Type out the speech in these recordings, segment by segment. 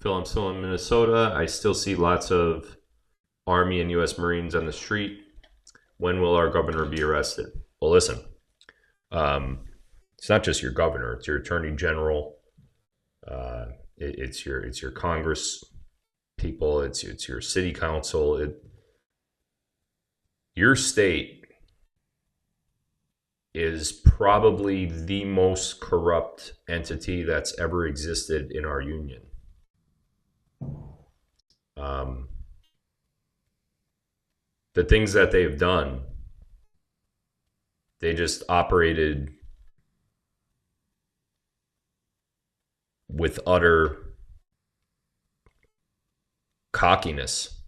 Phil, I'm still in Minnesota. I still see lots of Army and U.S. Marines on the street. When will our governor be arrested? Well, listen, it's not just your governor; it's your attorney general. It's your Congress people. It's your city council. Your state is probably the most corrupt entity that's ever existed in our union. The things that they've done, they just operated with utter cockiness.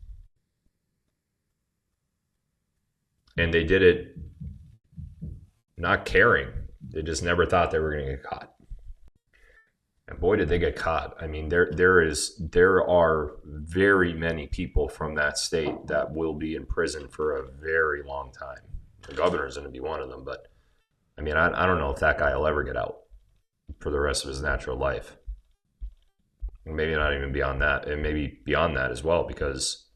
And they did it not caring. They just never thought they were going to get caught. And boy, did they get caught. I mean, there are very many people from that state that will be in prison for a very long time. The governor's going to be one of them. But, I mean, I don't know if that guy will ever get out for the rest of his natural life. Maybe not even beyond that. And maybe beyond that as well, because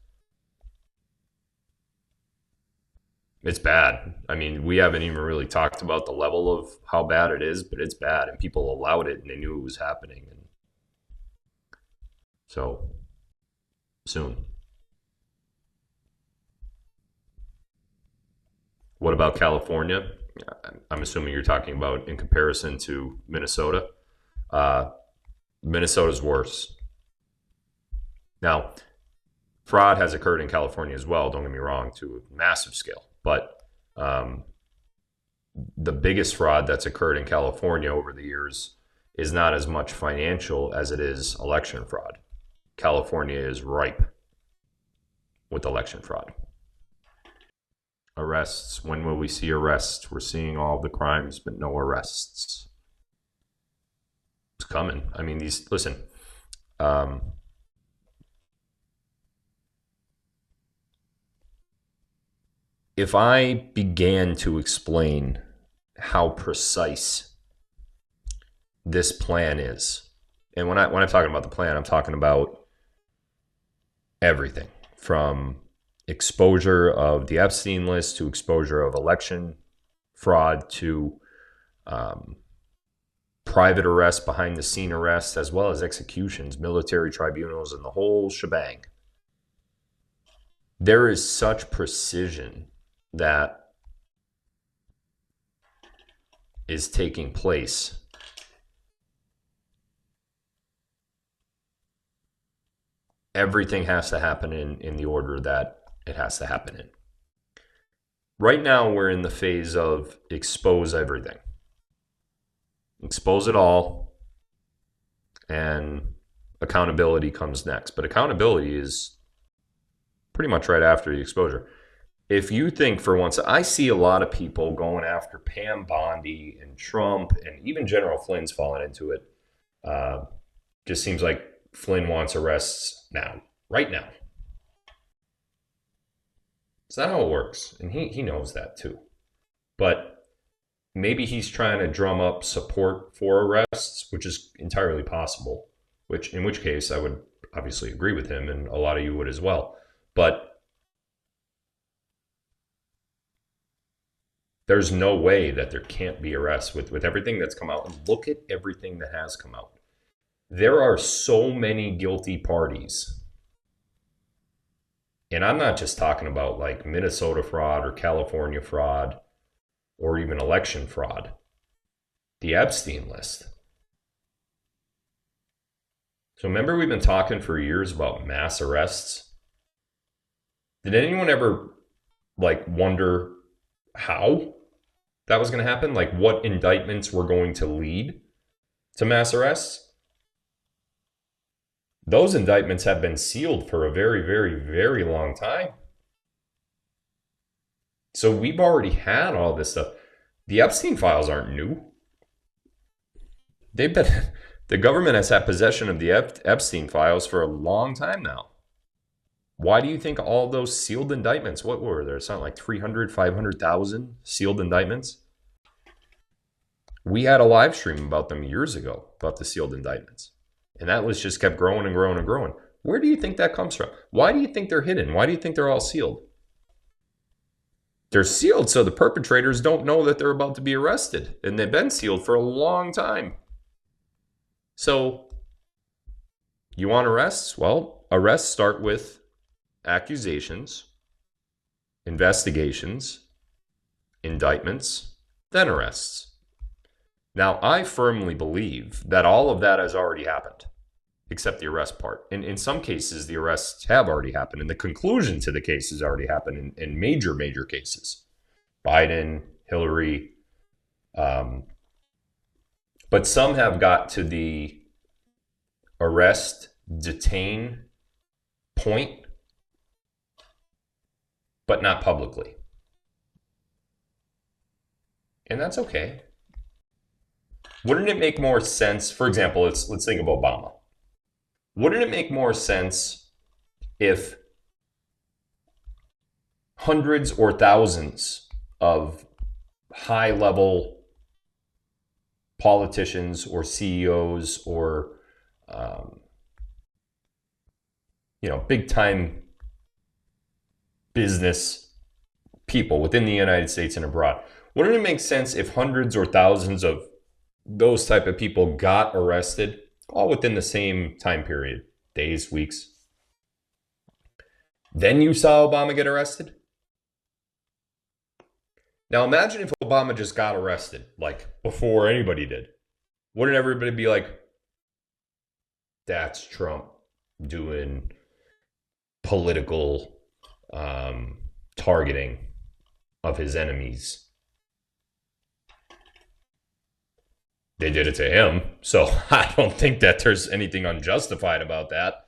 it's bad. I mean, we haven't even really talked about the level of how bad it is, but it's bad, and people allowed it, and they knew it was happening. And so, soon. What about California? I'm assuming you're talking about in comparison to Minnesota. Minnesota's worse. Now, fraud has occurred in California as well, don't get me wrong, to a massive scale. But the biggest fraud that's occurred in California over the years is not as much financial as it is election fraud. California is ripe with election fraud. Arrests. When will we see arrests? We're seeing all the crimes, but no arrests. It's coming. I mean, listen. If I began to explain how precise this plan is, and when I'm talking about the plan, I'm talking about everything from exposure of the Epstein list to exposure of election fraud to private arrests, behind the scene arrests, as well as executions, military tribunals, and the whole shebang. There is such precision that is taking place. Everything has to happen in the order that it has to happen in. Right now, we're in the phase of expose everything. Expose it all, and accountability comes next. But accountability is pretty much right after the exposure. If you think for once, I see a lot of people going after Pam Bondi and Trump, and even General Flynn's falling into it. Just seems like Flynn wants arrests now, right now. It's not how it works, and he knows that too. But maybe he's trying to drum up support for arrests, which is entirely possible, in which case I would obviously agree with him, and a lot of you would as well. But there's no way that there can't be arrests with everything that's come out. And look at everything that has come out. There are so many guilty parties. And I'm not just talking about like Minnesota fraud or California fraud or even election fraud. The Epstein list. So remember, we've been talking for years about mass arrests. Did anyone ever wonder how that was going to happen? Like what indictments were going to lead to mass arrests? Those indictments have been sealed for a very, very, very long time. So we've already had all this stuff. The Epstein files aren't new. The government has had possession of the Epstein files for a long time now. Why do you think all those sealed indictments, what were there? Something like 300, 500,000 sealed indictments? We had a live stream about them years ago, about the sealed indictments. And that list just kept growing and growing and growing. Where do you think that comes from? Why do you think they're hidden? Why do you think they're all sealed? They're sealed so the perpetrators don't know that they're about to be arrested. And they've been sealed for a long time. So, you want arrests? Well, arrests start with accusations, investigations, indictments, then arrests. Now, I firmly believe that all of that has already happened, except the arrest part. And in some cases, the arrests have already happened, and the conclusion to the case has already happened in major, major cases. Biden, Hillary. But some have got to the arrest, detain point, but not publicly. And that's okay. Wouldn't it make more sense, for example, let's think of Obama. Wouldn't it make more sense if hundreds or thousands of high-level politicians or CEOs or big-time business people within the United States and abroad, wouldn't it make sense if hundreds or thousands of those type of people got arrested all within the same time period, days, weeks? Then you saw Obama get arrested? Now imagine if Obama just got arrested, like before anybody did. Wouldn't everybody be like, that's Trump doing political targeting of his enemies? They did it to him, so I don't think that there's anything unjustified about that.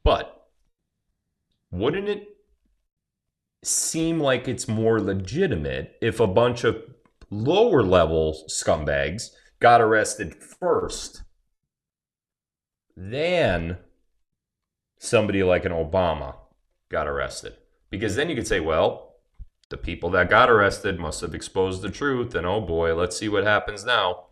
But wouldn't it seem like it's more legitimate if a bunch of lower level scumbags got arrested first, then somebody like an Obama got arrested? Because then you could say, well, the people that got arrested must have exposed the truth, and oh boy, let's see what happens now.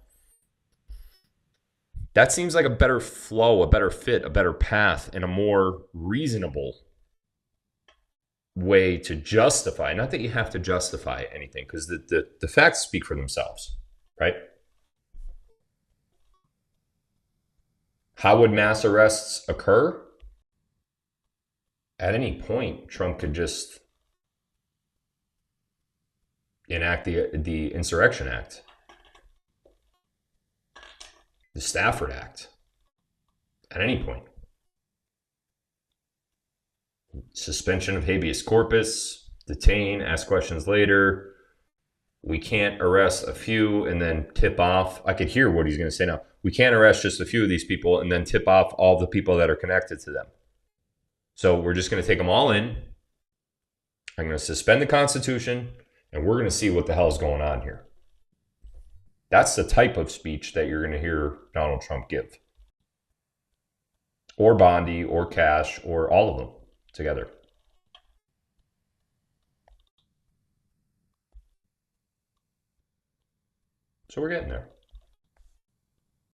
That seems like a better flow, a better fit, a better path, and a more reasonable way to justify. Not that you have to justify anything, because the facts speak for themselves, right? How would mass arrests occur? At any point, Trump could just enact the Insurrection Act, the Stafford Act, at any point. Suspension of habeas corpus, detain, ask questions later. We can't arrest a few and then tip off. I could hear what he's going to say now. We can't arrest just a few of these people and then tip off all the people that are connected to them. So we're just going to take them all in. I'm going to suspend the Constitution, and we're going to see what the hell is going on here. That's the type of speech that you're going to hear Donald Trump give. Or Bondi, or Cash, or all of them together. So we're getting there.